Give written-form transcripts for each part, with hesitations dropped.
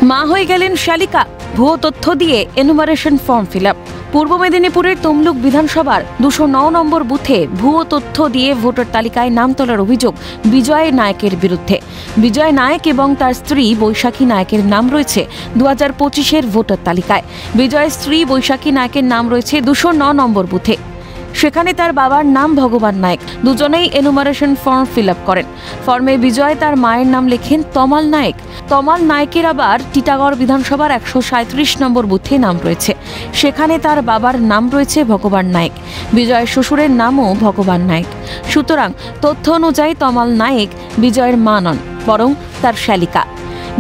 মা হয়ে গেলেন শালিকা, ভুয়ো তথ্য দিয়ে এনুমারেশন ফর্ম ফিল আপ। পূর্ব মেদিনীপুরের তমলুক বিধানসভার 209 নম্বর বুথে ভুয়ো তথ্য দিয়ে ভোটার তালিকায় নাম তোলার অভিযোগ বিজয় নায়কের বিরুদ্ধে। বিজয় নায়ক এবং তার স্ত্রী বৈশাখী নায়কের নাম রয়েছে 2025-এর ভোটার তালিকায়। বিজয়ের স্ত্রী বৈশাখী নায়কের নাম রয়েছে 209 নম্বর বুথে। সেখানে তার বাবার নাম ভগবান নায়ক। দুজনেই এনুমারেশন ফর্ম ফিল আপ করেন। ফর্মে বিজয় তার মায়ের নাম লেখেন তমাল নায়ক। তমাল নায়কের আবার টিটাগড় বিধানসভার 137 নম্বর বুথে নাম রয়েছে। সেখানে তার বাবার নাম রয়েছে ভগবান নায়ক। বিজয়ের শ্বশুরের নামও ভগবান নায়ক। সুতরাং তথ্য অনুযায়ী তমাল নায়ক বিজয়ের মা নন, বরং তার শালিকা।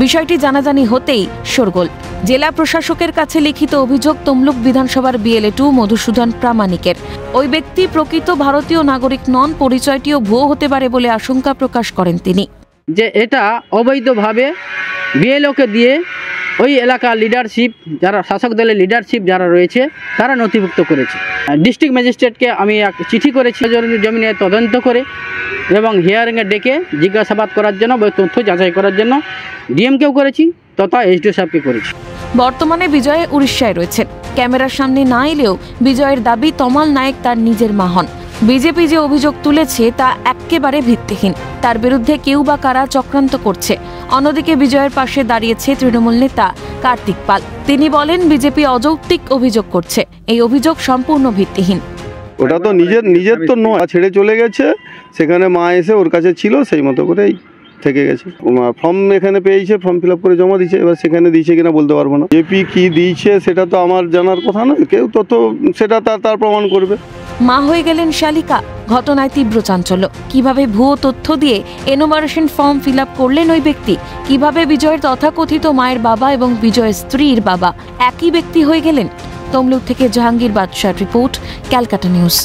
বিষয়টি জানাজানি হতেই শোরগোল। জেলা প্রশাসকের কাছে লিখিত অভিযোগ তমলুক বিধানসভার BLA 2 মধুসূদন প্রামাণিকের। ওই ব্যক্তি প্রকৃত ভারতীয় নাগরিক নন, পরিচয়টিও ভুয়ো হতে পারে বলে আশঙ্কা প্রকাশ করেন তিনি। যে এটা অবৈধভাবে BLO-কে দিয়ে ওই এলাকার লিডারশিপ, যারা শাসক দলের লিডারশিপ যারা রয়েছে তারা নথিভুক্ত করেছে। ডিস্ট্রিক্ট ম্যাজিস্ট্রেটকে আমি এক চিঠি করেছি জমিনে তদন্ত করে এবং হিয়ারিংয়ে ডেকে জিজ্ঞাসাবাদ করার জন্য, তথ্য যাচাই করার জন্য DM-কেও করেছি তথা SDO সাহেবকে করেছি। বর্তমানে বিজয় উড়িষ্যায় রয়েছেন। ক্যামেরার সামনে না এলেও বিজয়ের দাবি তমাল নায়ক তার নিজের মা হন। বিজেপি যে অভিযোগ তুলেছে তা একেবারে ভিত্তিহীন। তার বিরুদ্ধে কেউ বা কারা চক্রান্ত করছে। অন্যদিকে বিজয়ের পাশে দাঁড়িয়েছে তৃণমূল নেতা কার্তিক পাল। তিনি বলেন বিজেপি অযৌক্তিক অভিযোগ করছে। এই অভিযোগ সম্পূর্ণ ভিত্তিহীন। ওটা তো নিজের তো নয়, ছেড়ে চলে গেছে। সেখানে মা এসে ওর কাছে ছিল, সেই মতো করেই থেকে গেছে। ফর্ম এখানে পেয়েছে, ফর্ম ফিল আপ করে জমা দিয়েছে। এবার সেখানে দিয়েছে কিনা বলতে পারবো না। জেপি কি দিয়েছে সেটা তো আমার জানার কথা নয়। কেউ তো সেটা তার প্রমাণ করবে। মা হয়ে গেলেন শালিকা, ঘটনায় তীব্র চাঞ্চল্য। কিভাবে ভুয়ো তথ্য দিয়ে এনুমারেশন ফর্ম ফিল আপ করলেন ওই ব্যক্তি? কিভাবে বিজয়ের তথাকথিত মায়ের বাবা এবং বিজয়ের স্ত্রীর বাবা একই ব্যক্তি হয়ে গেলেন? তমলুক থেকে জাহাঙ্গীর বাদশার রিপোর্ট, ক্যালকাটা নিউজ।